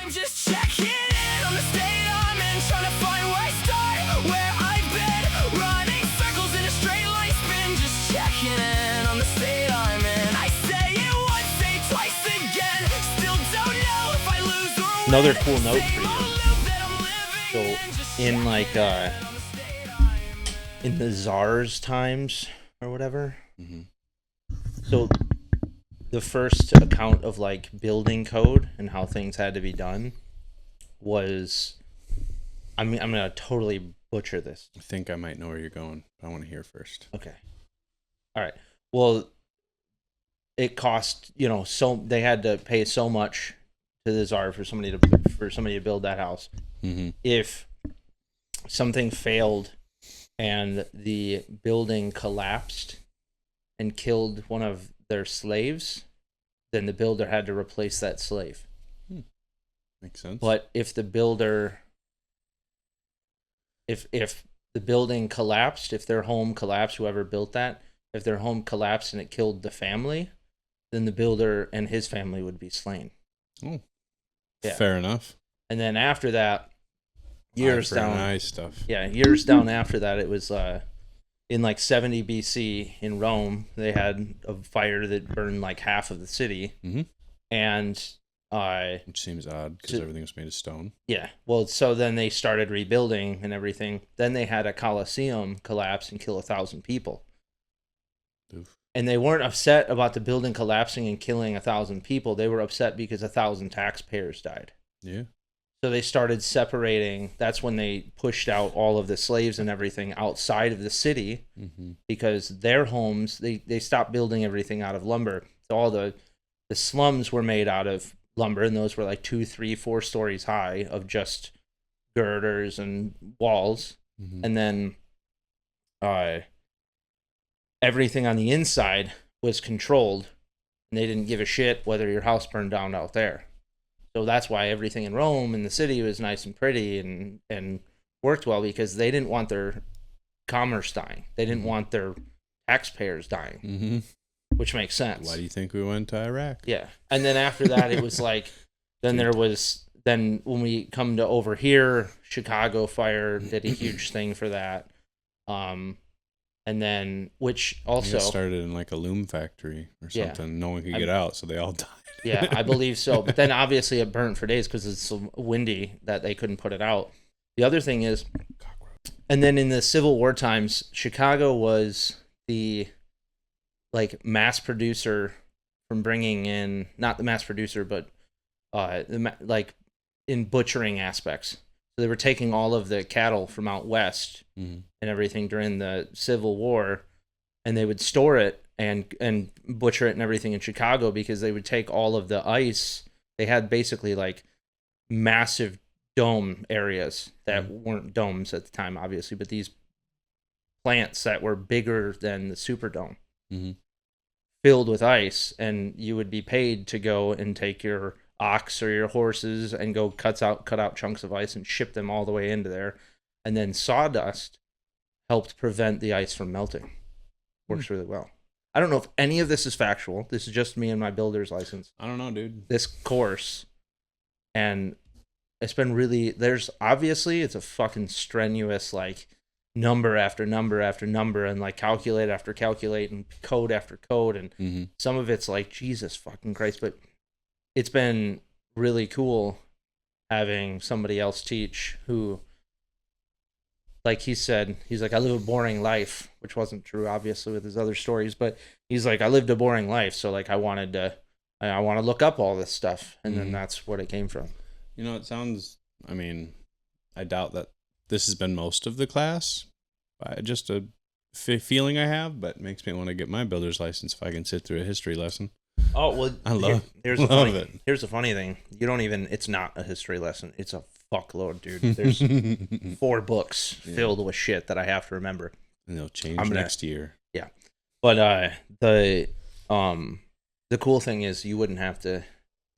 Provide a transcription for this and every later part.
I'm just checking in on the state I'm in, trying to find where I start, where I've been, running circles in a straight line spin, just checking in on the state I'm in. I say it once, say twice again, still don't know if I lose or win. Another cool note for you. So in like in the Czar's times or whatever. Mm-hmm. So the first account of like building code and how things had to be done was, I mean, I'm gonna totally butcher this. I think I might know where you're going. I want to hear first. Okay. All right. Well, it cost, so they had to pay so much to the Tsar for somebody to build that house. Mm-hmm. If something failed and the building collapsed and killed one of their slaves, then the builder had to replace that slave. Makes sense. But if the builder, if the building collapsed, if their home collapsed, whoever built that, if their home collapsed and it killed the family, then the builder and his family would be slain. Oh, yeah. Fair enough. And then after that, years down after that, it was in like 70 BC in Rome, they had a fire that burned like half of the city. Mm-hmm. And which seems odd because everything was made of stone. Yeah. Well, so then they started rebuilding and everything. Then they had a Colosseum collapse and kill 1,000 people. Oof. And they weren't upset about the building collapsing and killing 1,000 people. They were upset because 1,000 taxpayers died. Yeah. So they started separating. That's when they pushed out all of the slaves and everything outside of the city, mm-hmm. because their homes, they stopped building everything out of lumber. So all the slums were made out of lumber, and those were like 2, 3, 4 stories high of just girders and walls. Mm-hmm. And then everything on the inside was controlled, and they didn't give a shit whether your house burned down out there. So that's why everything in Rome and the city was nice and pretty and worked well, because they didn't want their commerce dying. They didn't want their taxpayers dying, mm-hmm. which makes sense. Why do you think we went to Iraq? Yeah. And then after that, it was like, then when we come to over here, Chicago fire did a huge thing for that. And then, which also started in like a loom factory or something. Yeah. No one could get out, so they all died. Yeah, I believe so. But then obviously it burnt for days because it's so windy that they couldn't put it out. The other thing is, and then in the Civil War times, Chicago was the like mass producer from bringing in, not the mass producer, but like in butchering aspects. So they were taking all of the cattle from out west mm-hmm. and everything during the Civil War, and they would store it and butcher it and everything in Chicago, because they would take all of the ice. They had basically like massive dome areas that mm-hmm. weren't domes at the time, obviously, but these plants that were bigger than the Superdome, mm-hmm. filled with ice, and you would be paid to go and take your ox or your horses and go cut out chunks of ice and ship them all the way into there. And then sawdust helped prevent the ice from melting. Works really well. I don't know if any of this is factual. This is just me and my builder's license. I don't know, dude. This course, and it's been really, obviously it's a fucking strenuous, like, number after number after number, and like calculate after calculate and code after code, and mm-hmm. some of it's like, Jesus fucking Christ. But it's been really cool having somebody else teach who, like he said, he's like, I live a boring life, which wasn't true, obviously, with his other stories, but he's like, I lived a boring life, so like I want to look up all this stuff, and mm-hmm. then that's what it came from. It sounds, I mean, I doubt that this has been most of the class, just a feeling I have, but it makes me want to get my builder's license if I can sit through a history lesson. Oh, well, Here's the funny thing. It's not a history lesson. It's a fuckload, dude. There's 4 books filled with shit that I have to remember. And they'll change next year. Yeah. But the cool thing is you wouldn't have to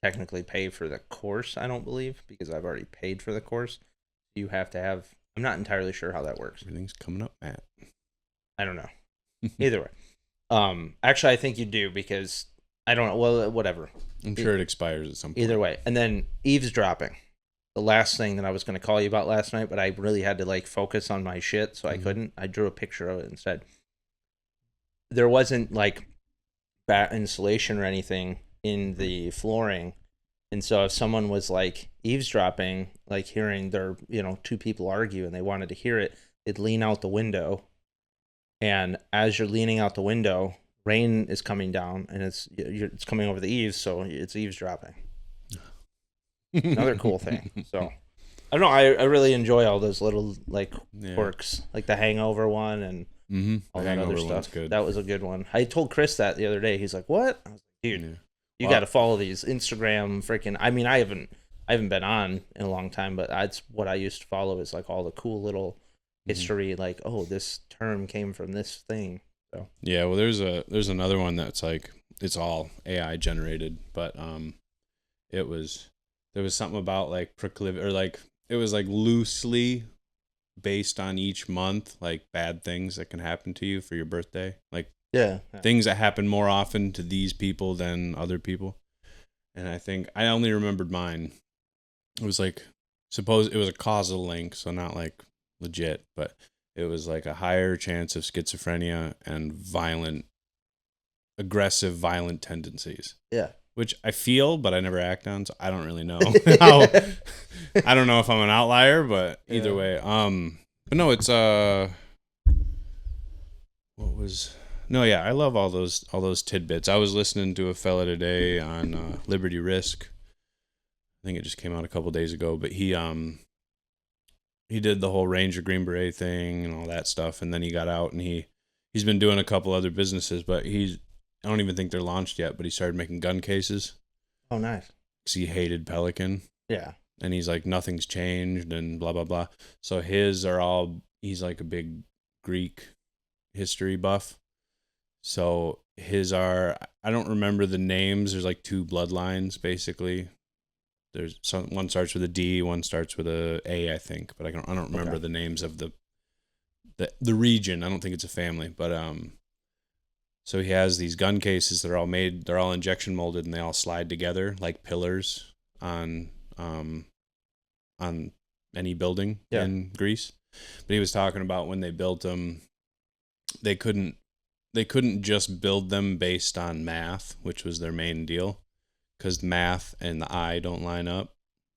technically pay for the course, I don't believe, because I've already paid for the course. You have to have, I'm not entirely sure how that works. Everything's coming up, Matt. I don't know. Either way. Actually, I think you do, because I don't know. Well, whatever. I'm sure it expires at some point. Either way. And then eavesdropping. The last thing that I was going to call you about last night, but I really had to like focus on my shit, so I couldn't. I drew a picture of it instead. There wasn't like bat insulation or anything in the flooring. And so if someone was like eavesdropping, like hearing their, two people argue and they wanted to hear it, they'd lean out the window. And as you're leaning out the window, rain is coming down and it's coming over the eaves, so it's eavesdropping. Another cool thing. So I don't know. I really enjoy all those little like quirks, like the Hangover one and all that other stuff. Good. That was a good one. I told Chris that the other day. He's like, "What?" I was like, "Dude, you got to follow these Instagram freaking." I mean, I haven't been on in a long time, but that's what I used to follow. Is like all the cool little history, like, oh, this term came from this thing. So yeah, well, there's another one that's like it's all AI generated, but there was something about like proclivity, or like it was like loosely based on each month, like bad things that can happen to you for your birthday, like things that happen more often to these people than other people. And I think I only remembered mine. It was like, suppose it was a causal link, so not like legit, but it was like a higher chance of schizophrenia and aggressive, violent tendencies. Yeah. Which I feel, but I never act on, so I don't really know how. I don't know if I'm an outlier, but either way. But no, it's I love all those tidbits. I was listening to a fella today on Liberty Risk. I think it just came out a couple days ago, but he did the whole Ranger Green Beret thing and all that stuff, and then he got out and he's been doing a couple other businesses, but I don't even think they're launched yet, but he started making gun cases. Oh, nice. Because he hated Pelican. Yeah. And he's like, nothing's changed and blah, blah, blah. So he's like a big Greek history buff. So I don't remember the names. There's like two bloodlines, basically. There's one starts with a D, one starts with a A, I think. But I don't remember the names of the region. I don't think it's a family. But so he has these gun cases that are all made, they're all injection molded, and they all slide together like pillars on any building in Greece. But he was talking about when they built them, they couldn't just build them based on math, which was their main deal, because math and the eye don't line up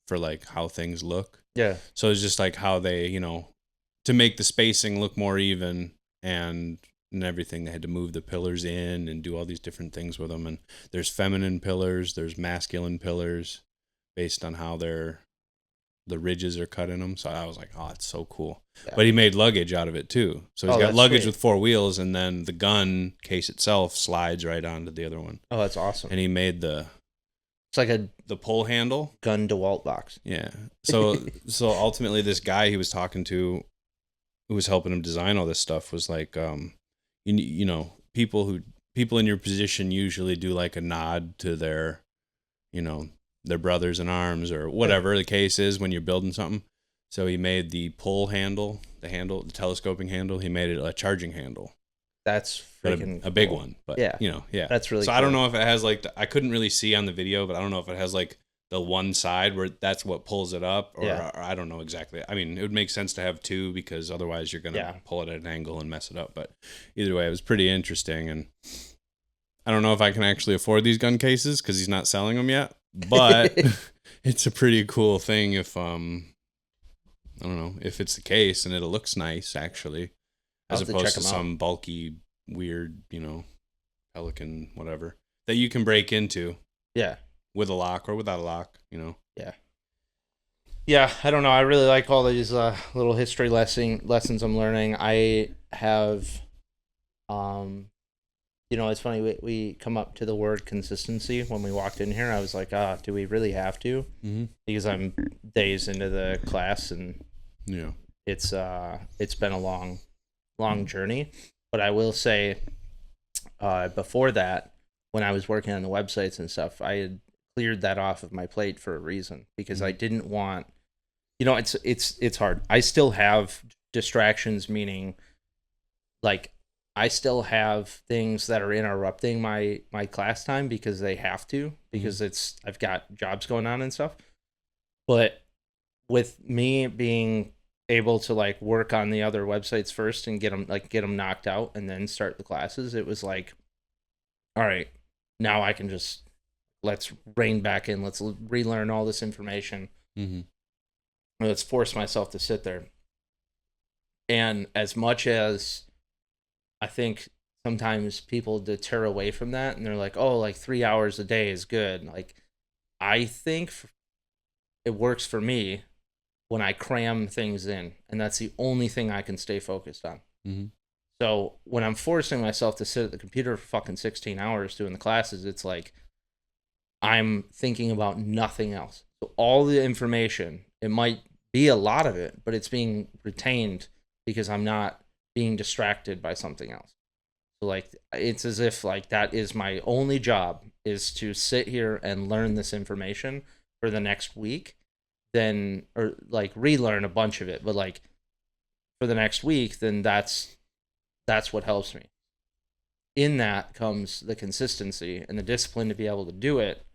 for like how things look. Yeah. So it's just like how they, to make the spacing look more even and everything, they had to move the pillars in and do all these different things with them. And there's feminine pillars, there's masculine pillars based on how the ridges are cut in them. So I was like, oh, it's so cool. Yeah. But he made luggage out of it too. So he's got luggage sweet with 4 wheels, and then the gun case itself slides right onto the other one. Oh, that's awesome. And he made it's like the pull handle gun DeWalt box. Yeah. So ultimately this guy he was talking to, who was helping him design all this stuff, was like, people in your position usually do like a nod to their brothers in arms or whatever the case is when you're building something. So he made the pull handle, the telescoping handle. He made it a charging handle. That's freaking a big one, but yeah, that's really. So cool. I don't know if it has like I couldn't really see on the video, but I don't know if it has like the one side where that's what pulls it up, or I don't know exactly. I mean, it would make sense to have two, because otherwise you're gonna pull it at an angle and mess it up. But either way, it was pretty interesting, and I don't know if I can actually afford these gun cases because he's not selling them yet. But it's a pretty cool thing if I don't know if it's the case, and it looks nice actually, as opposed to some bulky weird Pelican whatever that you can break into with a lock or without a lock. Yeah, I don't know. I really like all these little history lessons I'm learning. I have it's funny, we come up to the word consistency when we walked in here. I was like, do we really have to? Mm-hmm. Because I'm days into the class, and it's been a long journey. But I will say, before that, when I was working on the websites and stuff, I had cleared that off of my plate for a reason, because I didn't want, it's hard. I still have distractions, meaning like I still have things that are interrupting my class time because they have to, because I've got jobs going on and stuff. But with me being able to like work on the other websites first and get them knocked out and then start the classes, it was like, all right, now I can just, let's rein back in, let's relearn all this information. Let's force myself to sit there. And as much as I think sometimes people deter away from that and they're like, oh, like 3 hours a day is good. Like, I think it works for me when I cram things in, and that's the only thing I can stay focused on. So when I'm forcing myself to sit at the computer for fucking 16 hours doing the classes, it's like I'm thinking about nothing else. So all the information, it might be a lot of it, but it's being retained because I'm not being distracted by something else. So like, it's as if like that is my only job, is to sit here and learn this information for the next week, then, or like relearn a bunch of it, but like for the next week, then that's what helps me. In that comes the consistency and the discipline to be able to do it.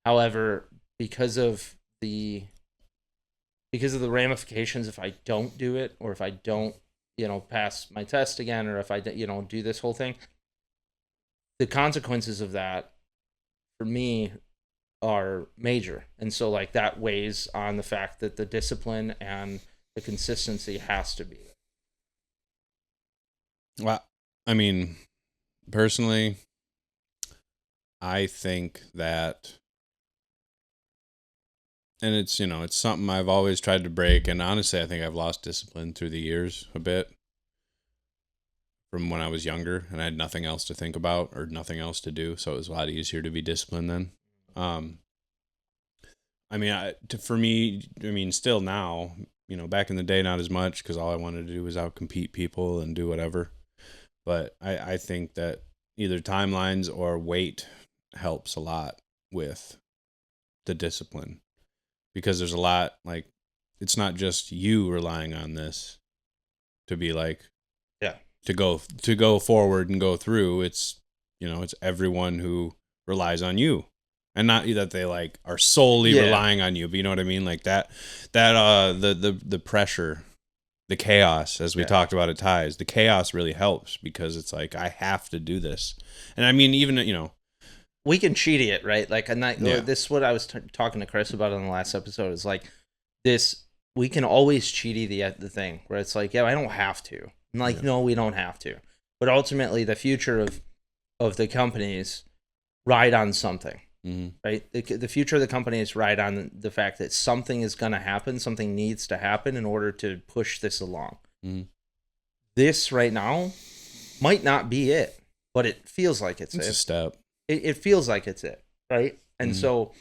However, because of the ramifications, if I don't do it, or if I don't, pass my test again, or if I, do this whole thing, the consequences of that for me are major. And so like that weighs on the fact that the discipline and the consistency has to be. Well, I mean, personally, I think that, and it's, it's something I've always tried to break. And honestly, I think I've lost discipline through the years a bit from when I was younger and I had nothing else to think about or nothing else to do. So it was a lot easier to be disciplined then. I mean, for me, still now, back in the day, not as much, because all I wanted to do was outcompete people and do whatever. But I think that either timelines or weight helps a lot with the discipline, because there's a lot, like, it's not just you relying on this to be like, to go forward and go through. It's, it's everyone who relies on you. And not that they like are solely relying on you, but you know what I mean? Like the pressure, the chaos, as we talked about at Ties, the chaos really helps, because it's like, I have to do this. And I mean, even, we can cheat it, right? Like, and this is what I was talking to Chris about on the last episode, is like this, we can always cheaty the thing where it's like, I don't have to. I'm like, no, we don't have to. But ultimately the future of the companies ride on something. Right? The future of the companies ride on the fact that something is going to happen, something needs to happen in order to push this along. This right now might not be it, but it feels like it's a step. It feels like it's it, right? And so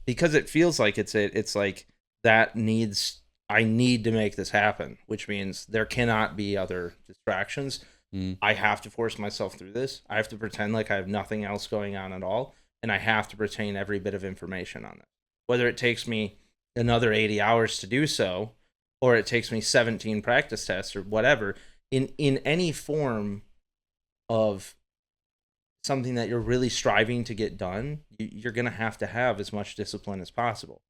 because it feels like it's it, it's like I need to make this happen, which means there cannot be other distractions. I have to force myself through this. I have to pretend like I have nothing else going on at all. And I have to retain every bit of information on it. Whether it takes me another 80 hours to do so, or it takes me 17 practice tests or whatever, in any form of something that you're really striving to get done, you're going to have as much discipline as possible.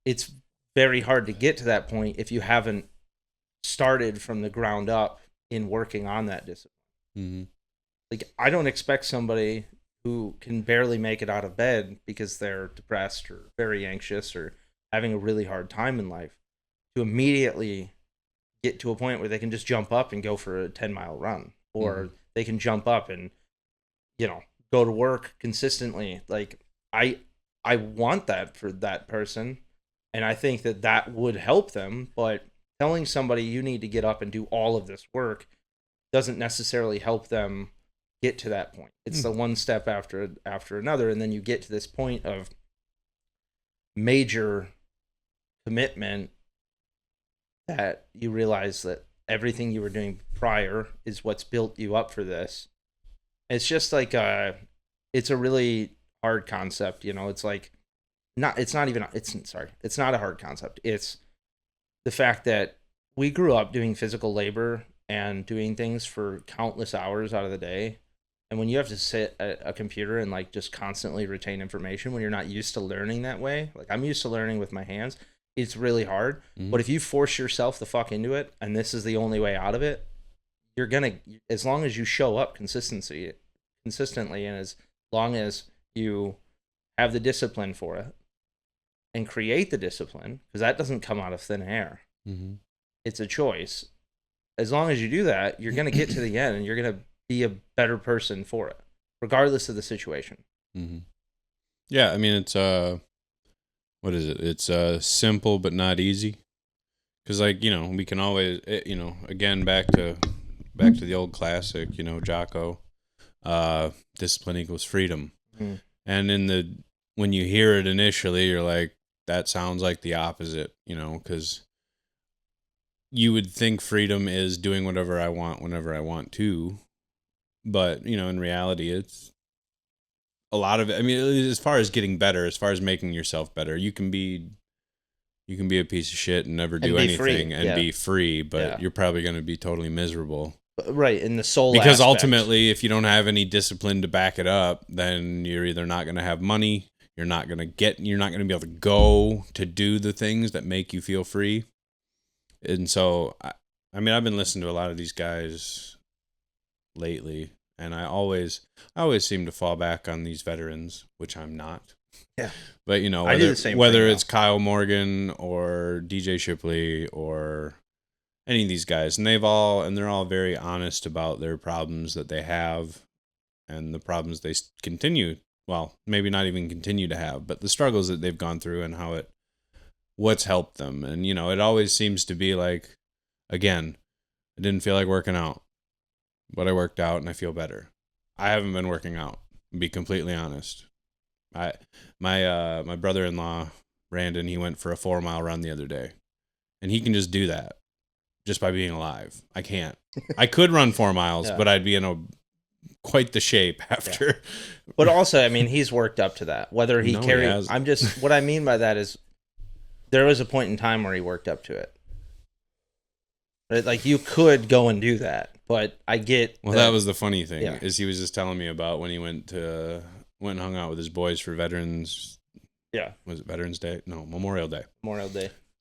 It's very hard to get to that point if you haven't started from the ground up in working on that discipline. Like, I don't expect somebody who can barely make it out of bed because they're depressed or very anxious or having a really hard time in life to immediately get to a point where they can just jump up and go for a 10-mile run, or they can jump up and, go to work consistently. Like, I want that for that person, and I think that would help them, but telling somebody you need to get up and do all of this work doesn't necessarily help them get to that point. It's the one step after another, and then you get to this point of major commitment that you realize that everything you were doing prior is what's built you up for this. It's just like it's a really hard concept, it's like it's not a hard concept. It's the fact that we grew up doing physical labor and doing things for countless hours out of the day. And when you have to sit at a computer and like just constantly retain information when you're not used to learning that way, like I'm used to learning with my hands, it's really hard. Mhm. But if you force yourself the fuck into it, and this is the only way out of it, you're gonna, as long as you show up consistently, and as long as you have the discipline for it and create the discipline, because that doesn't come out of thin air. Mm-hmm. It's a choice. As long as you do that, you're gonna get to the end, and you're gonna be a better person for it, regardless of the situation. Mm-hmm. Yeah, I mean, it's what is it? It's simple but not easy. Because like we can always again back to the old classic, Jocko, discipline equals freedom. Mm. And when you hear it initially, you're like, that sounds like the opposite, because you would think freedom is doing whatever I want whenever I want to. But, in reality, it's a lot of it. I mean, as far as getting better, as far as making yourself better, you can be a piece of shit and never do anything and be free, but you're probably going to be totally miserable. Right, in the soul because aspect. ultimately, if you don't have any discipline to back it up, then you're either not going to have money, you're not going to be able to go to do the things that make you feel free. And so, I mean, I've been listening to a lot of these guys lately, and I always seem to fall back on these veterans, which I'm not. Yeah. But whether it's Kyle Morgan or DJ Shipley or any of these guys, and they're all very honest about their problems that they have and the problems they continue, well, maybe not even continue to have, but the struggles that they've gone through and what's helped them. And it always seems to be like, again, I didn't feel like working out, but I worked out and I feel better. I haven't been working out, to be completely honest. My brother-in-law, Brandon, he went for a 4-mile run the other day, and he can just do that just by being alive. I can't. I could run 4 miles, but I'd be in quite the shape after. Yeah. But also, I mean, he's worked up to that. Whether he carried, what I mean by that is there was a point in time where he worked up to it. Right? Like you could go and do that, but I get. Well, that was the funny thing is he was just telling me about when he went and hung out with his boys for Veterans. Yeah. Was it Veterans Day? No, Memorial Day.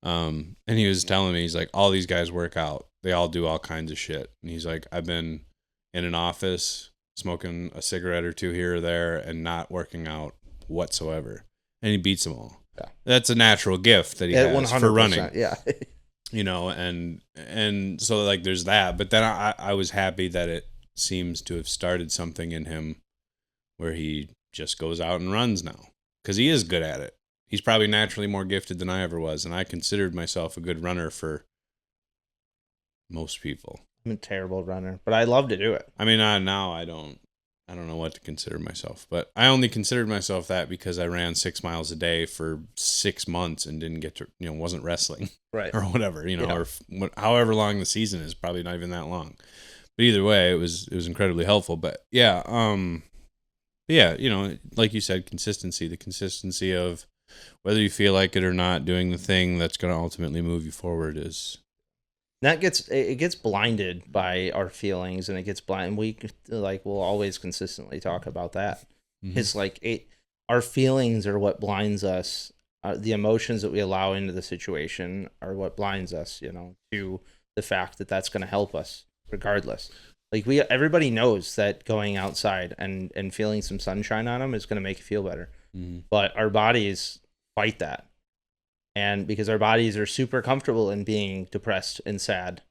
And he was telling me, he's like, all these guys work out. They all do all kinds of shit. And he's like, I've been in an office smoking a cigarette or two here or there and not working out whatsoever. And he beats them all. Yeah. That's a natural gift that he has 100%, for running. Yeah. And so like there's that. But then I was happy that it seems to have started something in him where he just goes out and runs now. Because he is good at it. He's probably naturally more gifted than I ever was, and I considered myself a good runner for most people. I'm a terrible runner, but I love to do it. I mean, now I don't know what to consider myself, but I only considered myself that because I ran 6 miles a day for 6 months and didn't get to, wasn't wrestling, right, or whatever, or however long the season is, probably not even that long. But either way, it was incredibly helpful. But yeah, like you said, the consistency of whether you feel like it or not, doing the thing that's going to ultimately move you forward is. That gets blinded by our feelings, and it gets blind. We'll always consistently talk about that. Mm-hmm. It's like our feelings are what blinds us. The emotions that we allow into the situation are what blinds us, to the fact that that's going to help us regardless. Like everybody knows that going outside and feeling some sunshine on them is going to make you feel better. Mm-hmm. But our bodies fight that. And because our bodies are super comfortable in being depressed and sad.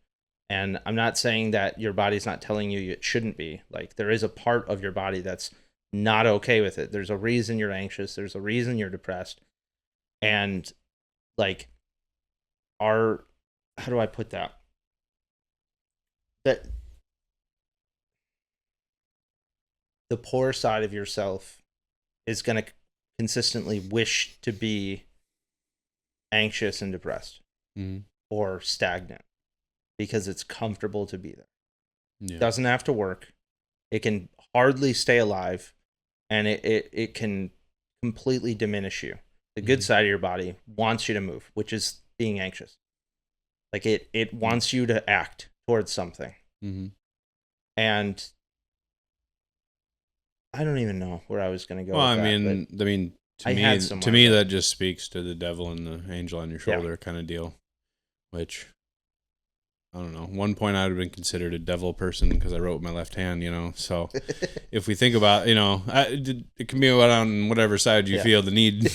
And I'm not saying that your body's not telling you it shouldn't be. Like there is a part of your body that's not okay with it. There's a reason you're anxious. There's a reason you're depressed. And like how do I put that? That the poor side of yourself is going to consistently wish to be anxious and depressed, mm-hmm, or stagnant because it's comfortable to be there. Yeah. It doesn't have to work. It can hardly stay alive, and it can completely diminish you. The good side of your body wants you to move, which is being anxious. Like it wants you to act towards something. Mm-hmm. And I don't even know where I was going to go Well, with I that. mean, I had to somewhere, me, but- that just speaks to the devil and the angel on your Yeah. shoulder kind of deal, which I don't know. One point I would have been considered a devil person because I wrote with my left hand, you know. So if we think about, you know, it can be on whatever side you Yeah. feel the need.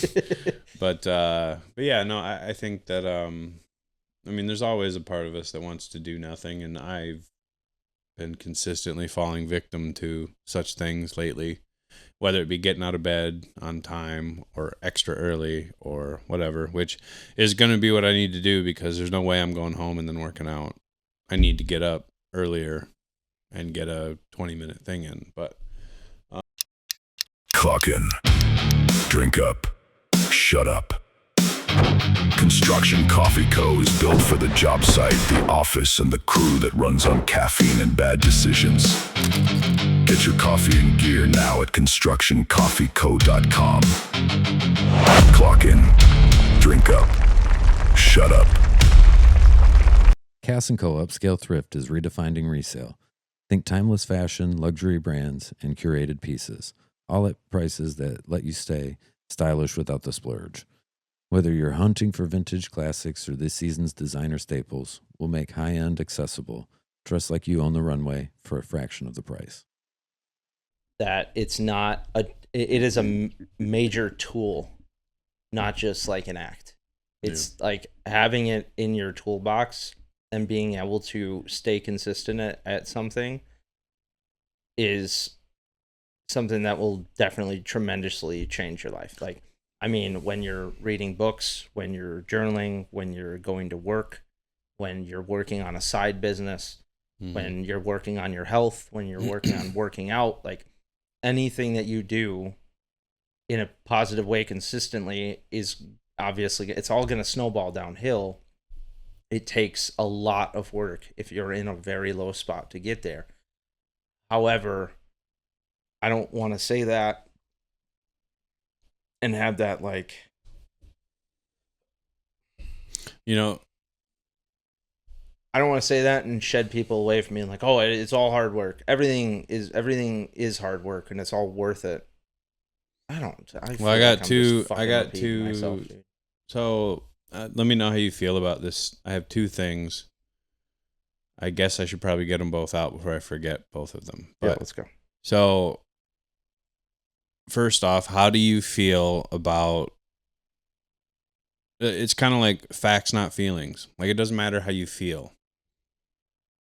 But yeah, no, I think that I mean, there's always a part of us that wants to do nothing, and I've been consistently falling victim to such things lately, whether it be getting out of bed on time or extra early or whatever, which is going to be what I need to do because there's no way I'm going home and then working out. I need to get up earlier and get a 20-minute thing in, but Clock in. Drink up. Shut up. Construction Coffee Co. is built for the job site, the office, and the crew that runs on caffeine and bad decisions. Get your coffee and gear now at constructioncoffeeco.com. Clock in. Drink up. Shut up. Cass & Co. Upscale Thrift is redefining resale. Think timeless fashion, luxury brands, and curated pieces, all at prices that let you stay stylish without the splurge. Whether you're hunting for vintage classics or this season's designer staples, we'll make high-end accessible. Dress like you own the runway for a fraction of the price. That it's not it is a major tool, not just like an act. It's like having it in your toolbox and being able to stay consistent at something is something that will definitely tremendously change your life. Like, I mean, when you're reading books, when you're journaling, when you're going to work, when you're working on a side business, when you're working on your health, when you're working on working out, like anything that you do in a positive way consistently is obviously, it's all going to snowball downhill. It takes a lot of work if you're in a very low spot to get there. However, I don't want to say that and have that like, you know, I don't want to say that and shed people away from me like, oh, it's all hard work. Everything is hard work and it's all worth it. I got two. So let me know how you feel about this. I have two things. I guess I should probably get them both out before I forget both of them. Yeah, let's go. So first off, how do you feel about, it's kind of like facts, not feelings. Like, it doesn't matter how you feel.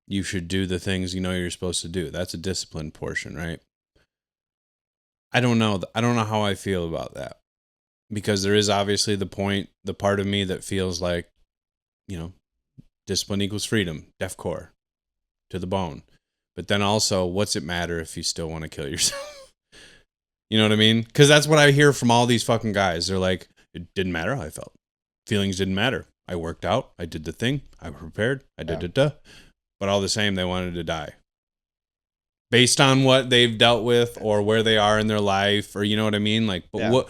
You should do the things you know you're supposed to do. That's a discipline portion, right? I don't know. I don't know how I feel about that. Because there is obviously the part of me that feels like, you know, discipline equals freedom, deathcore, to the bone. But then also, what's it matter if you still want to kill yourself? You know what I mean? Because that's what I hear from all these fucking guys. They're like, it didn't matter how I felt. Feelings didn't matter. I worked out. I did the thing. I prepared. I did But all the same, they wanted to die. Based on what they've dealt with or where they are in their life, or you know what I mean? Like, what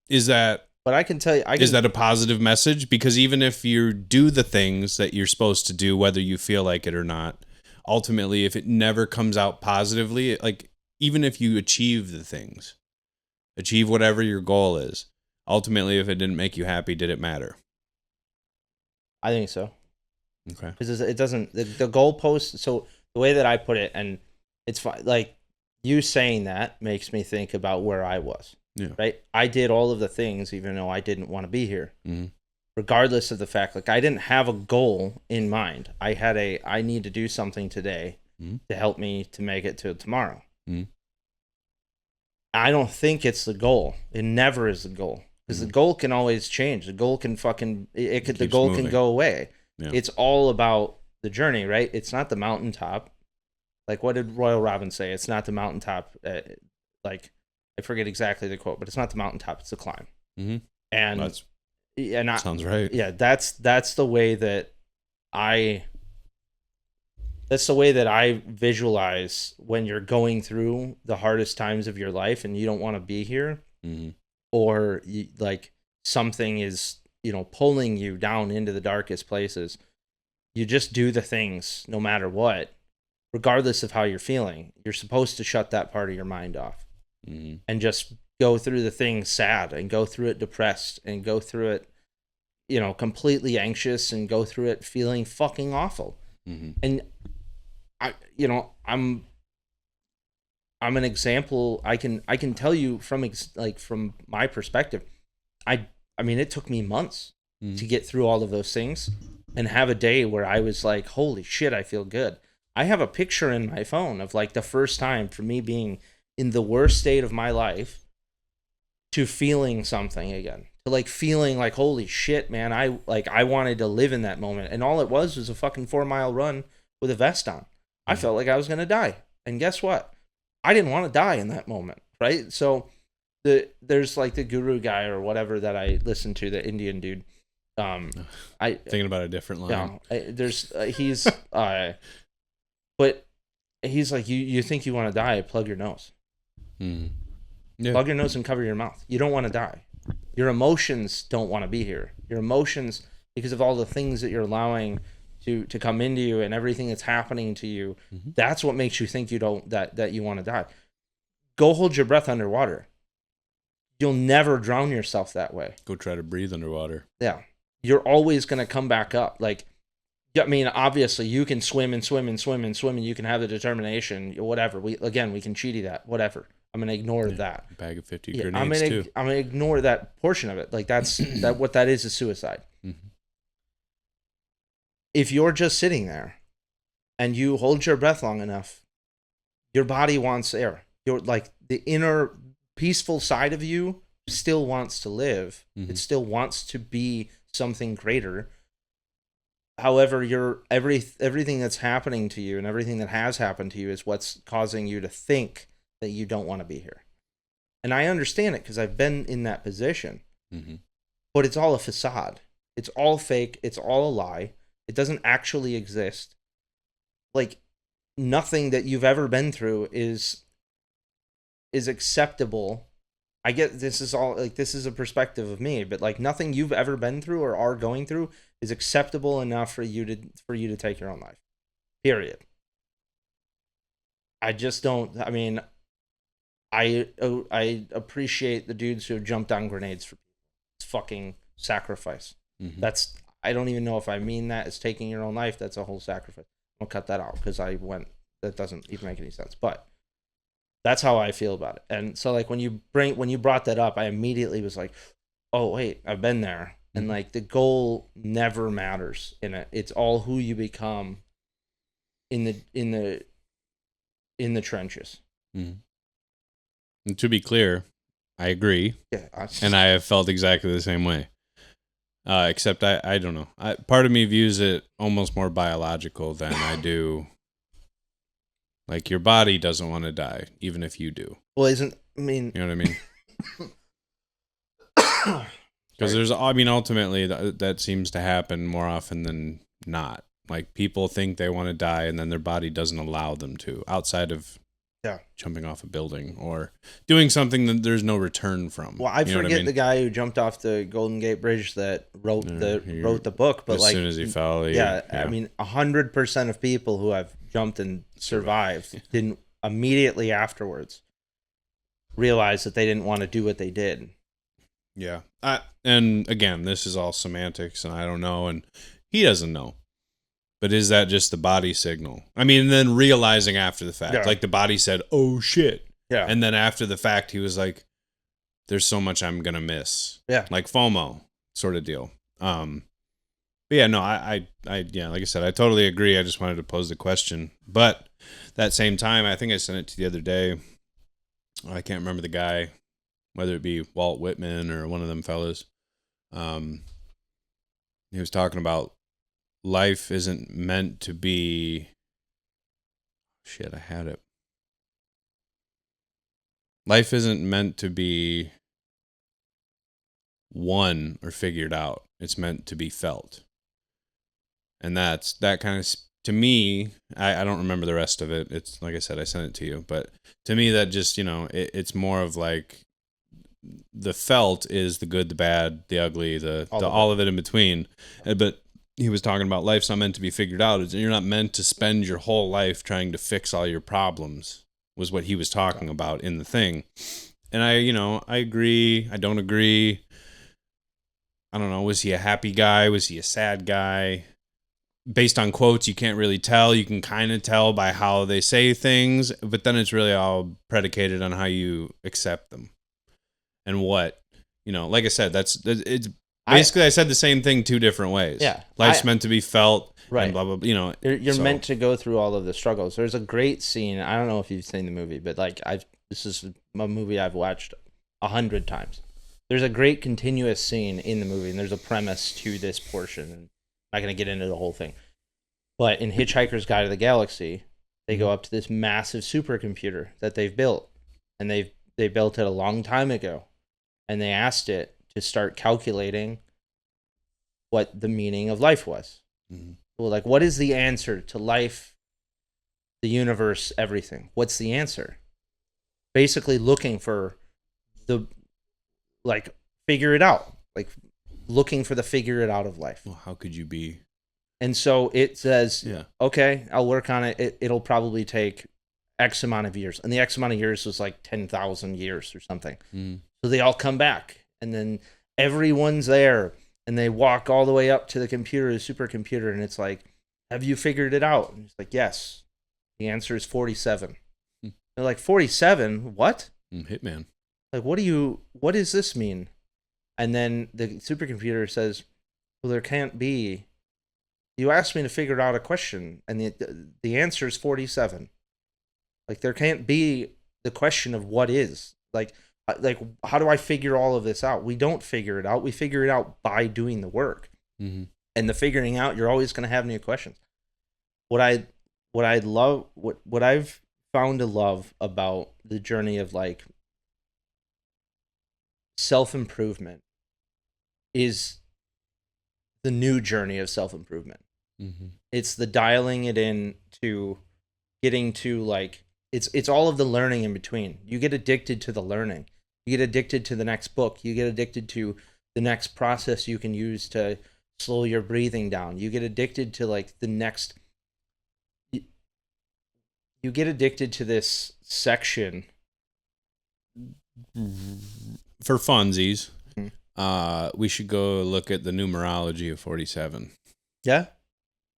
is that? But I can tell you, is that a positive message? Because even if you do the things that you're supposed to do, whether you feel like it or not, ultimately, if it never comes out positively, like even if you achieve the things, achieve whatever your goal is, ultimately, if it didn't make you happy, did it matter? I think so. Okay. Because it doesn't, the goalpost, so the way that I put it, and it's fine, like you saying that makes me think about where I was. Yeah. Right? I did all of the things even though I didn't want to be here. Mm-hmm. Regardless of the fact, like I didn't have a goal in mind. I need to do something today to help me to make it to tomorrow. Mm-hmm. I don't think it's the goal. It never is the goal. Because the goal can always change. The goal can the goal can go away. Yeah. It's all about the journey, right? It's not the mountaintop. Like, what did Royal Robin say? It's not the mountaintop. Like, I forget exactly the quote, but it's not the mountaintop. It's the climb. Mm-hmm. And sounds right. Yeah, that's the way that I visualize when you're going through the hardest times of your life and you don't want to be here, or like something is, pulling you down into the darkest places. you just do the things no matter what, regardless of how you're feeling. You're supposed to shut that part of your mind off and just go through the things sad and go through it depressed and go through it, completely anxious and go through it feeling fucking awful. And I'm an example. I can tell you from my perspective. I mean, it took me months to get through all of those things and have a day where I was like, holy shit, I feel good. I have a picture in my phone of like the first time for me being in the worst state of my life to feeling something again, to like feeling like, holy shit, man, I wanted to live in that moment. And all it was a fucking 4-mile run with a vest on. I felt like I was going to die. And guess what? I didn't want to die in that moment. Right. So there's like the guru guy or whatever that I listened to, the Indian dude. Thinking about a different line. But he's like, you think you want to die, plug your nose. Yeah. Plug your nose and cover your mouth. You don't want to die. Your emotions don't want to be here. Your emotions, because of all the things that you're allowing to come into you and everything that's happening to you, that's what makes you think that you want to die. Go hold your breath underwater. You'll never drown yourself that way. Go try to breathe underwater. Yeah. You're always going to come back up. Like, I mean, obviously you can swim and swim and swim and swim and you can have the determination, whatever. We can cheaty that, whatever. I'm going to ignore that. A bag of 50 grenades too. I'm going to ignore that portion of it. Like what that is suicide. If you're just sitting there and you hold your breath long enough, your body wants air. You're like the inner peaceful side of you still wants to live. It still wants to be something greater. However, everything that's happening to you and everything that has happened to you is what's causing you to think that you don't want to be here. And I understand it because I've been in that position. But it's all a facade. It's all fake. It's all a lie. It doesn't actually exist. Like, nothing that you've ever been through is acceptable. I get this is a perspective of me, but like nothing you've ever been through or are going through is acceptable enough for you to take your own life. Period. I just don't. I mean, I appreciate the dudes who have jumped on grenades for fucking sacrifice. That's, I don't even know if I mean that as taking your own life. That's a whole sacrifice. I'll cut that out because that doesn't even make any sense. But that's how I feel about it. And so like when you brought that up, I immediately was like, oh wait, I've been there. And like the goal never matters in it. It's all who you become in the trenches. And to be clear, I agree. Yeah, and I have felt exactly the same way. Except I don't know. Part of me views it almost more biological than I do. Like your body doesn't want to die, even if you do. Well, you know what I mean? Because ultimately that seems to happen more often than not. Like people think they want to die, and then their body doesn't allow them to, outside of jumping off a building or doing something that there's no return from. Well, I forget the guy who jumped off the Golden Gate Bridge that wrote the book, but as soon as he fell, I mean, 100% of people who have jumped and survived didn't immediately afterwards realize that they didn't want to do what they did. Yeah. And again, this is all semantics, and I don't know, and he doesn't know. But is that just the body signal? I mean, and then realizing after the fact, like the body said, "Oh shit!" Yeah. And then after the fact, he was like, "There's so much I'm gonna miss." Yeah. Like FOMO sort of deal. But yeah, no, I like I said, I totally agree. I just wanted to pose the question, but that same time, I think I sent it to the other day. I can't remember the guy, whether it be Walt Whitman or one of them fellas. He was talking about life isn't meant to be. Shit, I had it. Life isn't meant to be won or figured out. It's meant to be felt. And that kind of, to me, I don't remember the rest of it. It's like I said, I sent it to you. But to me, that just, it's more of like the felt is the good, the bad, the ugly, all of it in between. But he was talking about life's not meant to be figured out. You're not meant to spend your whole life trying to fix all your problems, was what he was talking about in the thing. And I agree. I don't agree. I don't know. Was he a happy guy? Was he a sad guy? Based on quotes, you can't really tell. You can kind of tell by how they say things, but then it's really all predicated on how you accept them. And what, like I said, it's basically I said the same thing two different ways. Yeah. Life's meant to be felt, right. and blah, blah, blah, You're so. meant to go through all of the struggles. There's a great scene. I don't know if you've seen the movie, but this is a movie I've watched 100 times. There's a great continuous scene in the movie, and there's a premise to this portion. And I'm not going to get into the whole thing. But in Hitchhiker's Guide to the Galaxy, they go up to this massive supercomputer that they've built. And they built it a long time ago. And they asked it to start calculating what the meaning of life was. Mm-hmm. Well, like, what is the answer to life, the universe, everything? What's the answer? Basically looking for figure it out. Like, looking for the figure it out of life. Well, how could you be? And so it says, okay, I'll work on it. It'll probably take X amount of years. And the X amount of years was like 10,000 years or something. Mm. So they all come back. And then everyone's there. And they walk all the way up to the computer, the supercomputer. And it's like, have you figured it out? And it's like, yes. The answer is 47. Mm. They're like, 47? What? Hitman. Like, what does this mean? And then the supercomputer says, well, there can't be. You asked me to figure out a question, and the answer is 47. Like, there can't be the question of what is. Like, how do I figure all of this out? We don't figure it out. We figure it out by doing the work. Mm-hmm. And the figuring out, you're always going to have new questions. What I've found to love about the journey of, like, self-improvement is the new journey of self-improvement. Mm-hmm. It's the dialing it in to getting to, like, it's all of the learning in between. You get addicted to the learning. You get addicted to the next book. You get addicted to the next process you can use to slow your breathing down. You get addicted to, like, the next. You get addicted to this section. For funsies, we should go look at the numerology of 47. Yeah?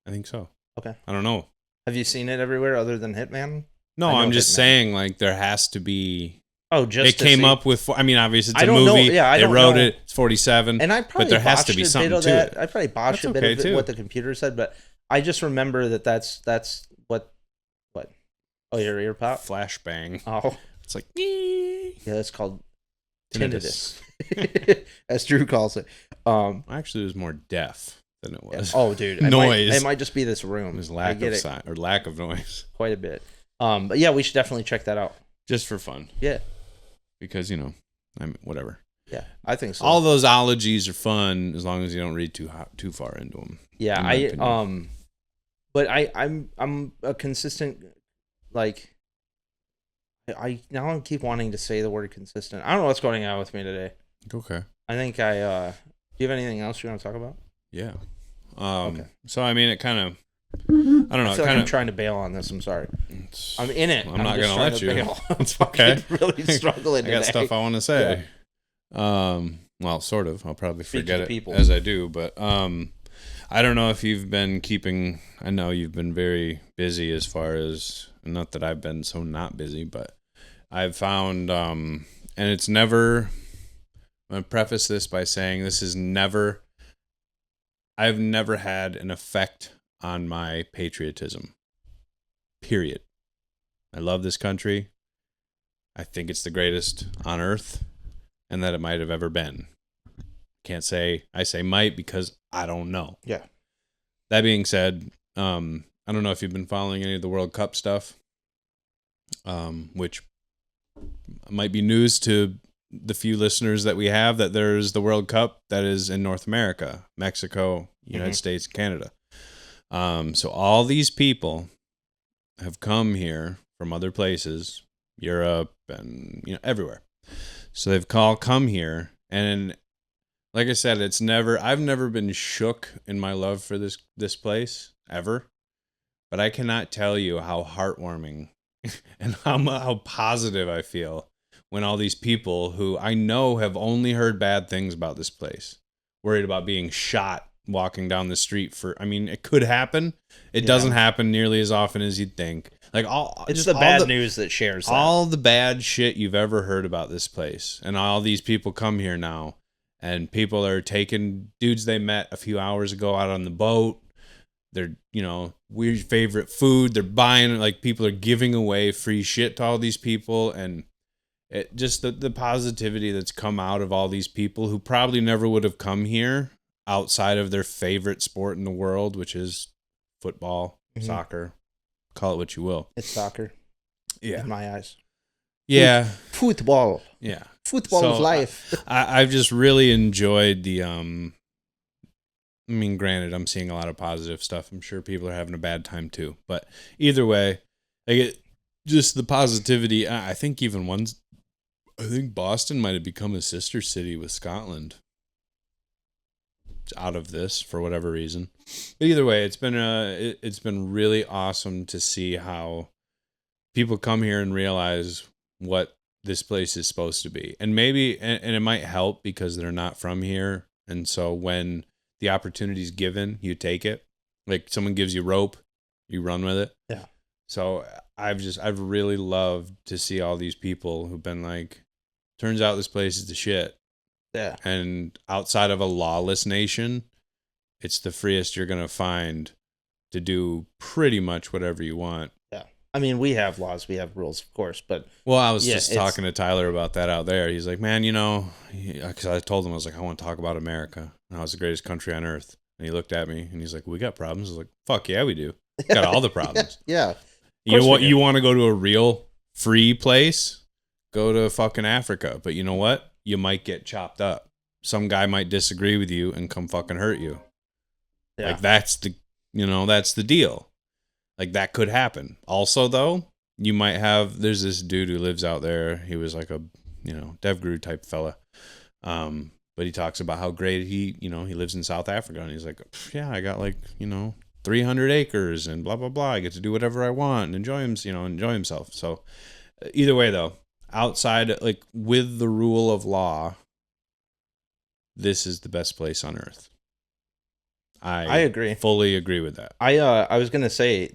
I think so. Okay. I don't know. Have you seen it everywhere other than Hitman? No, I'm just saying, like, there has to be. Oh, just it came up with. I mean, obviously, it's a movie. Know. Yeah, they wrote it. It's 47. And I probably but there has to be something to it. I probably botched a bit of what the computer said, but I just remember that's what. Oh, your ear pop? Flashbang. Oh, it's like. Yeah, that's called tinnitus, as Drew calls it. Actually, it was more deaf than it was. Oh, dude, noise. It might just be this room. There's lack of noise. Quite a bit. But yeah, we should definitely check that out. Just for fun. Yeah. Because, whatever. Yeah, I think so. All those ologies are fun as long as you don't read too far into them. Yeah, but I'm a consistent, like, I now keep wanting to say the word consistent. I don't know what's going on with me today. Okay. I think do you have anything else you want to talk about? Yeah. Okay. So, I mean, it kind of, I don't know. I feel like I'm trying to bail on this. I'm sorry. I'm in it. I'm not going to let you. It's okay. Really struggling today. I got stuff I want to say. Yeah. Well, sort of. I'll probably forget it as I do. But I don't know if you've been keeping. I know you've been very busy as far as. Not that I've been so not busy, but I've found, and it's never. I'm going to preface this by saying this is never. I've never had an effect on my patriotism. Period. I love this country. I think it's the greatest on earth, and that it might have ever been. Can't say. I say might because I don't know. Yeah. That being said, I don't know if you've been following any of the World Cup stuff, which might be news to the few listeners that we have, that there's the World Cup that is in North America, Mexico, United States, Canada. So all these people have come here from other places, Europe and everywhere. So they've all come here, and like I said, I've never been shook in my love for this place ever, but I cannot tell you how heartwarming and how positive I feel when all these people who I know have only heard bad things about this place, worried about being shot walking down the street I mean, it could happen. It doesn't happen nearly as often as you'd think. Like it's the bad news that shares that. All the bad shit you've ever heard about this place. And all these people come here now, and people are taking dudes they met a few hours ago out on the boat. They're, weird favorite food. They're buying, like, people are giving away free shit to all these people. And it just the positivity that's come out of all these people who probably never would have come here outside of their favorite sport in the world, which is football, soccer, call it what you will. It's soccer. Yeah. In my eyes. Yeah. Football. Yeah. Football is life. I've just really enjoyed the, I mean, granted, I'm seeing a lot of positive stuff. I'm sure people are having a bad time too. But either way, just the positivity. I think Boston might have become a sister city with Scotland out of this for whatever reason. But either way, it's been really awesome to see how people come here and realize what this place is supposed to be. And maybe, and it might help because they're not from here. And so when the opportunity is given, you take it. Like someone gives you rope, you run with it. Yeah. So I've really loved to see all these people who've been like, turns out this place is the shit. Yeah. And outside of a lawless nation, it's the freest you're going to find to do pretty much whatever you want. Yeah. I mean, we have laws, we have rules, of course, but... Well, I was just talking to Tyler about that out there. He's like, man, because I told him, I was like, I want to talk about America. How it's the greatest country on earth. And he looked at me and he's like, we got problems. I was like, fuck yeah, we do. Got all the problems. Yeah. You want to go to a real free place? Go to fucking Africa. But you know what? You might get chopped up. Some guy might disagree with you and come fucking hurt you. Yeah. Like that's the deal. Like that could happen. Also though, there's this dude who lives out there. He was like a, dev guru type fella. But he talks about how great he lives in South Africa, and he's like, yeah, I got 300 acres and blah, blah, blah. I get to do whatever I want and enjoy himself. So either way though, outside, with the rule of law, this is the best place on earth. I agree. Fully agree with that. I was going to say,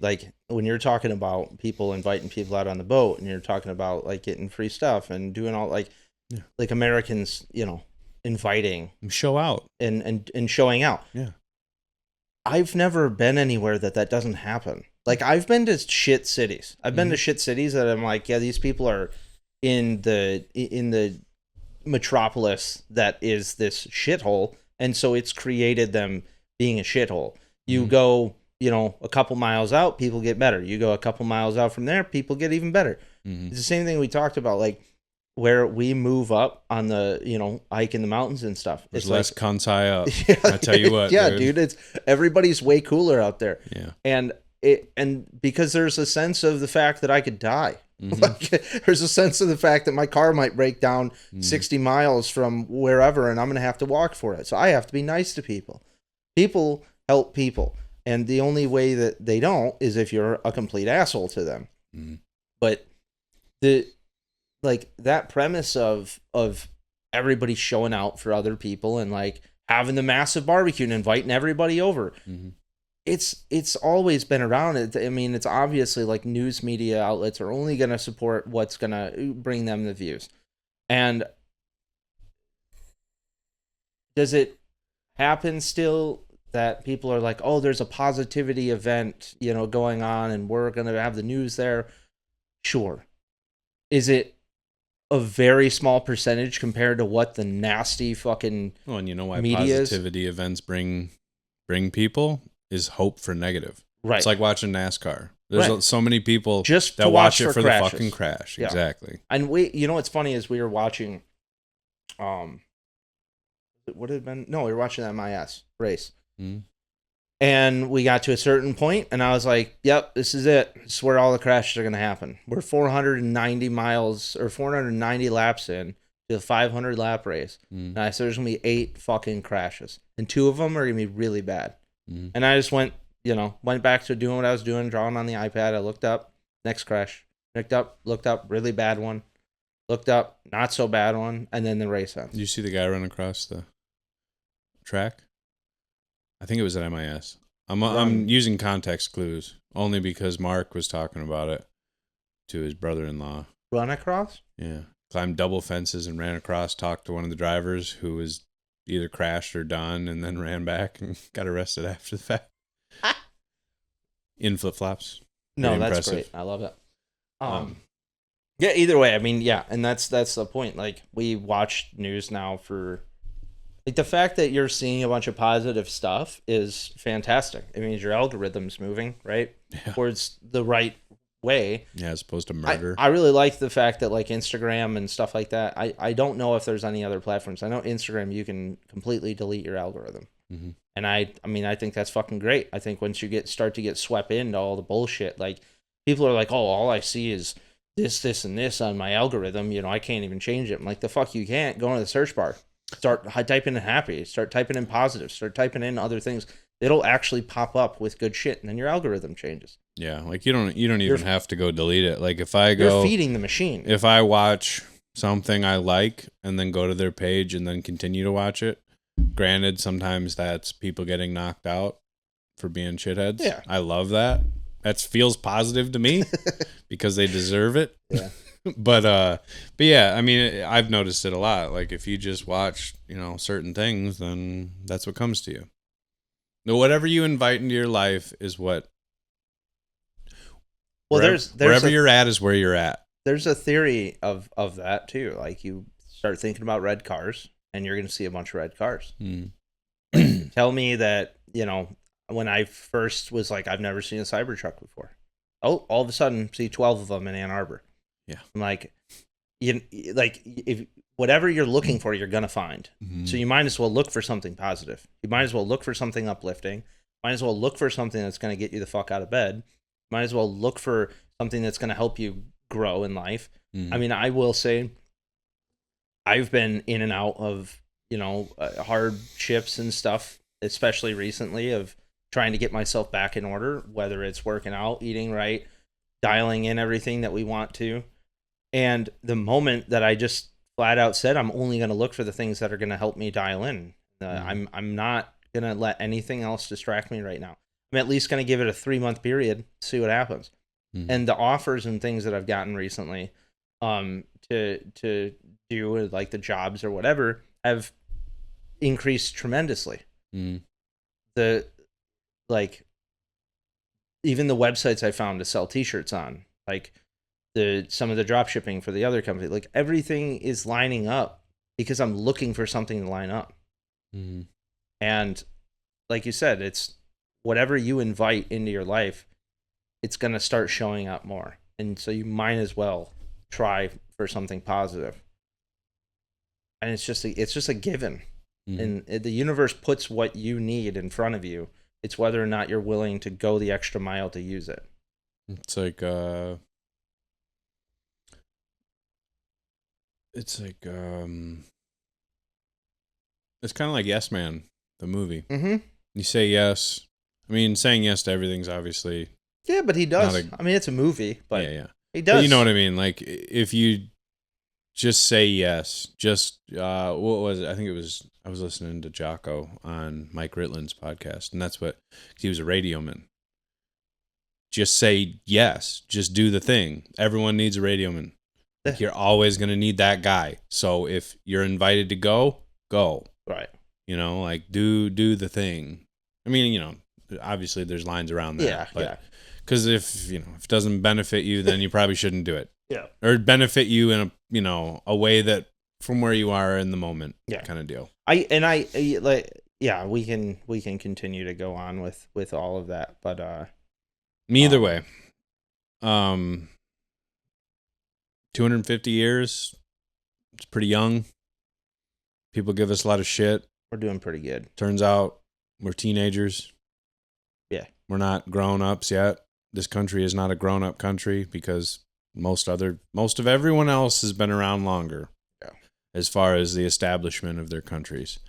when you're talking about people inviting people out on the boat and you're talking about getting free stuff and doing all Americans, inviting, show out and showing out. Yeah. I've never been anywhere that doesn't happen. I've been to shit cities. I've been to shit cities that I'm like, yeah, these people are in the metropolis that is this shithole, and so it's created them being a shithole. You go, a couple miles out, people get better. You go a couple miles out from there, people get even better. It's the same thing we talked about, where we move up on the, hike in the mountains and stuff. There's less cunts high up. Yeah, I tell you what, yeah, dude, it's everybody's way cooler out there. Yeah. And because there's a sense of the fact that I could die. There's a sense of the fact that my car might break down 60 miles from wherever, and I'm going to have to walk for it. So I have to be nice to people. People help people. And the only way that they don't is if you're a complete asshole to them. But that premise of everybody showing out for other people and having the massive barbecue and inviting everybody over. It's always been around. I mean, it's obviously news media outlets are only going to support what's going to bring them the views. And does it happen still that people are like, oh, there's a positivity event, going on and we're going to have the news there? Sure. Is it a very small percentage compared to what the nasty fucking and you know why media positivity events bring people is hope for negative. Right. It's like watching NASCAR. There's so many people just that watch it for crashes. the fucking crash. Yeah. Exactly. And what's funny is we were watching, what had been? No, we were watching that MIS race. And we got to a certain point, and I was like, yep, this is it. This is where all the crashes are going to happen. We're 490 miles or 490 laps in to the 500 lap race. And I said there's going to be 8 fucking crashes. And 2 of them are going to be really bad. And I just went back to doing what I was doing, drawing on the iPad. I looked up, next crash. Looked up, really bad one. Looked up, not so bad one. And then the race ends. Did you see the guy run across the track? I think it was at MIS. I'm using context clues only because Mark was talking about it to his brother-in-law. Run across? Yeah. Climbed double fences and ran across, talked to one of the drivers who was either crashed or done, and then ran back and got arrested after the fact. In flip-flops. No, Pretty that's impressive. great. I love it. Yeah, either way, I mean, yeah, and that's the point. Like, we watch news now for, like, the fact that you're seeing a bunch of positive stuff is fantastic. It means your algorithm's moving, right? Yeah. Towards the right way. Yeah, as opposed to murder. I really like the fact that, like, Instagram and stuff like that, I don't know if there's any other platforms. I know Instagram, you can completely delete your algorithm. And I mean, I think that's fucking great. I think once you start to get swept into all the bullshit, like, people are like, oh, all I see is this, and this on my algorithm. I can't even change it. I'm like, the fuck you can't. Go into the search bar. Start typing in happy. Start typing in positive. Start typing in other things. It'll actually pop up with good shit, and then your algorithm changes. Yeah, like you don't even have to go delete it. Like if I go, you're feeding the machine. If I watch something I like and then go to their page and then continue to watch it, granted, sometimes that's people getting knocked out for being shitheads. Yeah. I love that. That feels positive to me because they deserve it. Yeah. But yeah, I mean, I've noticed it a lot. Like if you just watch, certain things, then that's what comes to you. Whatever you invite into your life is what. Well, wherever you're at is where you're at. There's a theory of that too. Like you start thinking about red cars, and you're going to see a bunch of red cars. Tell me that when I first was like, I've never seen a Cybertruck before. Oh, all of a sudden, see 12 of them in Ann Arbor. Yeah, I'm like, if whatever you're looking for, you're gonna find. So you might as well look for something positive. You might as well look for something uplifting. Might as well look for something that's gonna get you the fuck out of bed. Might as well look for something that's gonna help you grow in life. I mean, I will say, I've been in and out of hardships and stuff, especially recently, of trying to get myself back in order, whether it's working out, eating right, dialing in everything that we want to. And the moment that I just flat out said, I'm only going to look for the things that are going to help me dial in. I'm not going to let anything else distract me right now. I'm at least going to give it a 3-month period, see what happens. And the offers and things that I've gotten recently to do with like the jobs or whatever have increased tremendously. Even the websites I found to sell t-shirts on, like some of the drop shipping for the other company, like everything is lining up because I'm looking for something to line up. And like you said, it's whatever you invite into your life, it's going to start showing up more. And so you might as well try for something positive. And it's just a given. And the universe puts what you need in front of you. It's whether or not you're willing to go the extra mile to use it. It's like it's kind of like Yes Man, the movie. You say yes. I mean, saying yes to everything's obviously. Yeah, but he does. I mean, it's a movie, but yeah. He does. But you know what I mean? Like if you just say yes, what was it? I think I was listening to Jocko on Mike Ritland's podcast, and that's what he was a radioman. Just say yes. Just do the thing. Everyone needs a radioman. Like you're always going to need that guy. So if you're invited to go. Right. Like do the thing. I mean, obviously there's lines around that. Yeah, but, because if it doesn't benefit you, then you probably shouldn't do it. Yeah. Or benefit you in a way that from where you are in the moment. Yeah. Kind of deal. We can continue to go on with all of that, but either way. 250 years. It's pretty young. People give us a lot of shit. We're doing pretty good. Turns out we're teenagers. Yeah. We're not grown-ups yet. This country is not a grown-up country because most of everyone else has been around longer. Yeah. as far as the establishment of their countries.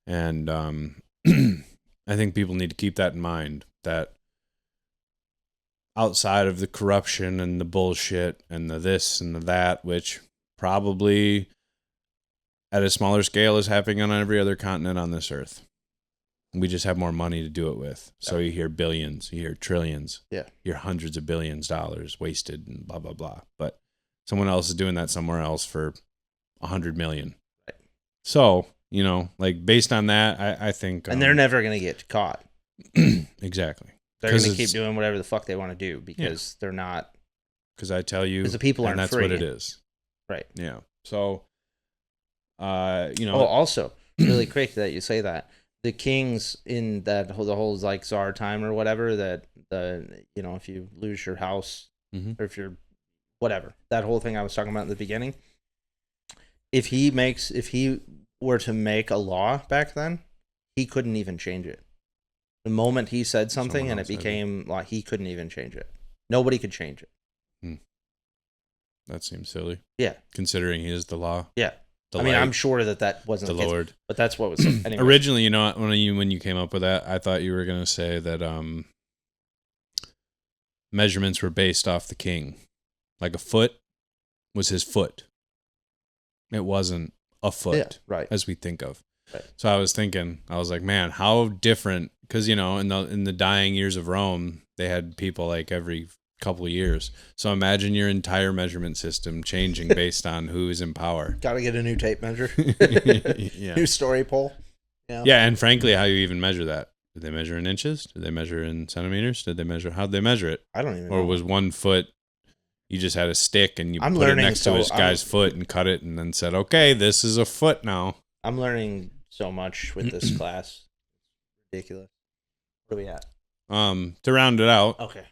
And I think people need to keep that in mind, that outside of the corruption and the bullshit and the this and the that, which probably at a smaller scale is happening on every other continent on this earth. We just have more money to do it with. So you hear billions, you hear trillions, Yeah. you hear hundreds of billions of dollars wasted and blah, blah, blah. But someone else is doing that somewhere else for 100 million. Right. So, you know, like based on that, I think. And they're never going to get caught. Exactly. They're going to keep doing whatever the fuck they want to do because they're not. Because I tell you, 'cause the people aren't and that's free. what it is. Right. Yeah. So, you know. Oh, also, really quick that you say that. The kings in the whole like czar time or whatever, that if you lose your house or if you're whatever, that whole thing I was talking about in the beginning. If he were to make a law back then, he couldn't even change it. The moment he said something and it became like, he couldn't even change it. Nobody could change it. That seems silly. Yeah. Considering he is the law. Yeah. The I mean, light, I'm sure that wasn't the the case, Lord. but that's what was anyway. Originally, you know, when you came up with that, I thought you were going to say that measurements were based off the king. Like a foot was his foot. It wasn't a foot, right, as we think of. Right. So I was like, man, how different? Because, you know, in the dying years of Rome, they had people like every couple of years. So imagine your entire measurement system changing based on who is in power. Got to get a new tape measure. Yeah. New story pole. Yeah, and frankly, how you even measure that? Did they measure in inches? Did they measure in centimeters? How'd they measure it? I don't even know. Or was 1 foot, you just had a stick and you I'm put it learning, next to so his guy's foot and cut it and then said, okay, this is a foot now. I'm learning so much with this class. Ridiculous. What are we at? To round it out, Okay.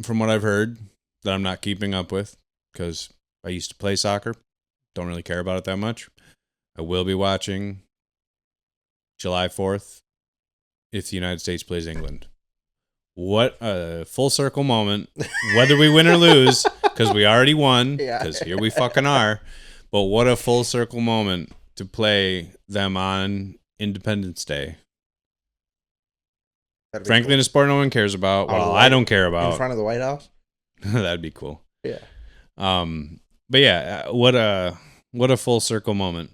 from what I've heard that I'm not keeping up with, because I used to play soccer, don't really care about it that much. I will be watching July 4th if the United States plays England. What a full circle moment, whether we win or lose, because we already won, because here we fucking are. But what a full circle moment to play them on Independence Day. Frankly, in a sport no one cares about. Well, I don't care about. In front of the White House? That'd be cool. Yeah. But yeah, what a full circle moment.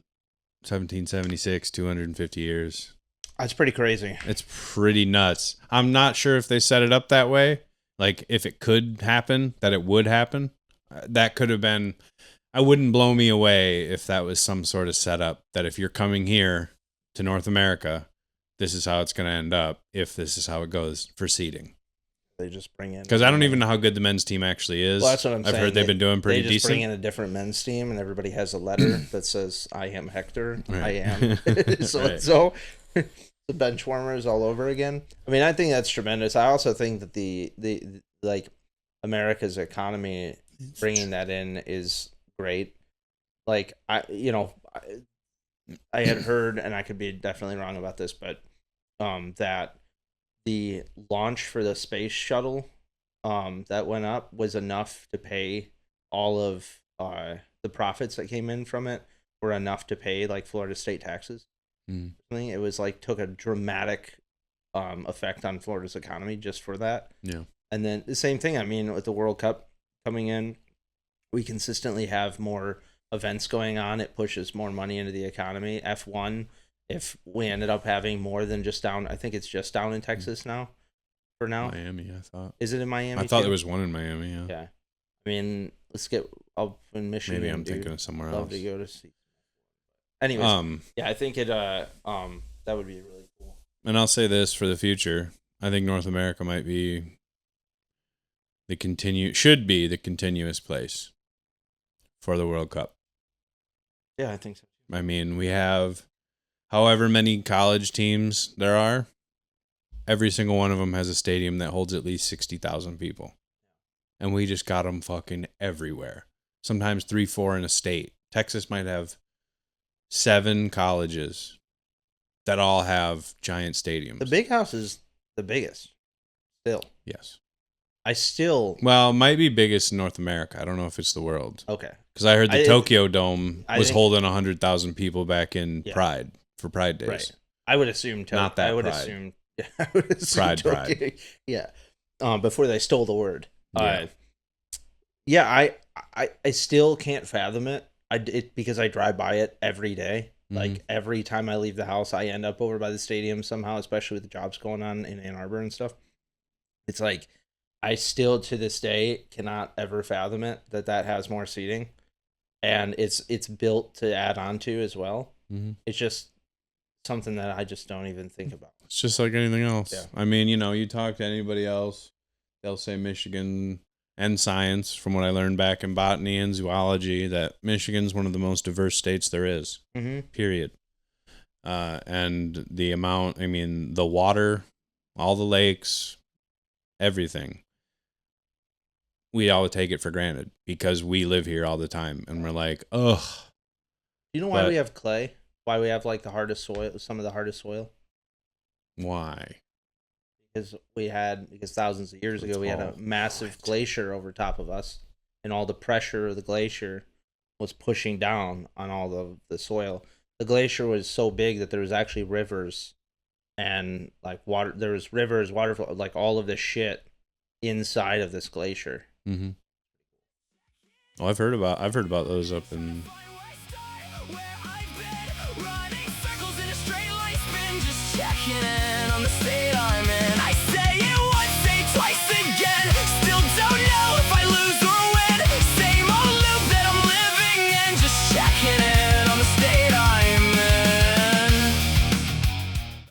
1776, 250 years. That's pretty crazy. It's pretty nuts. I'm not sure if they set it up that way. Like, if it could happen, that it would happen. That could have been... I wouldn't blow me away if that was some sort of setup, that if you're coming here to North America, this is how it's going to end up, if this is how it goes for seeding. They just bring in... Because I don't even know how good the men's team actually is. Well, that's what I'm saying. I've heard they've been doing pretty decent. They just decent. bring in a different men's team, and everybody has a letter that says, I am Hector. Right. I am so-and-so. The bench warmers all over again. I mean, I think that's tremendous. I also think that the like America's economy, bringing that in is great. Like, I had heard, and I could be definitely wrong about this, but that the launch for the space shuttle that went up was enough to pay all of the profits that came in from it were enough to pay like Florida state taxes. It was like took a dramatic effect on Florida's economy just for that. Yeah. And then the same thing, I mean, with the World Cup coming in, we consistently have more events going on. It pushes more money into the economy. F1, if we ended up having more than just down, I think it's just down in Texas now, for now. Miami, I thought. Is it in Miami? I thought too? there was one in Miami, yeah. Yeah. I mean, let's get up in Michigan. Maybe I'm thinking of somewhere Love else. to go to see. Anyways, yeah, I think that would be really cool. And I'll say this for the future. I think North America might be should be the continuous place for the World Cup. Yeah, I think so. I mean, we have however many college teams there are. Every single one of them has a stadium that holds at least 60,000 people. And we just got them fucking everywhere. Sometimes 3-4 in a state. Texas might have 7 colleges that all have giant stadiums. The Big House is the biggest. Still. Yes. Well, Well, it might be biggest in North America. I don't know if it's the world. okay. Because I heard the I- Tokyo Dome I was think- holding 100,000 people back in Yeah. Pride for Pride Days. Right. I would assume. Not that I would Pride. assume. Yeah, I would assume Pride. Tokyo. Yeah. Before they stole the word. Yeah. Yeah. I still can't fathom it. Because I drive by it every day. Like every time I leave the house, I end up over by the stadium somehow, especially with the jobs going on in Ann Arbor and stuff. It's like I still to this day cannot ever fathom it that has more seating, and it's built to add on to as well. Mhm. It's just something that I just don't even think about. It's just like anything else. Yeah. I mean, you talk to anybody else, they'll say Michigan and science, from what I learned back in botany and zoology, that Michigan's one of the most diverse states there is, period. And the amount, I mean, the water, all the lakes, everything, we all take it for granted because we live here all the time. And we're like, ugh. You know why But- we have clay? Why we have like the hardest soil, some of the hardest soil? Why? Because thousands of years ago we had a all massive wet. glacier over top of us, and all the pressure of the glacier was pushing down on all the soil. The glacier was so big that there was actually rivers and like water. There was rivers, waterfall, like all of this shit inside of this glacier. Mm-hmm. Well, I've heard about those up in. Running circles in a straight line spin, just checking in on the state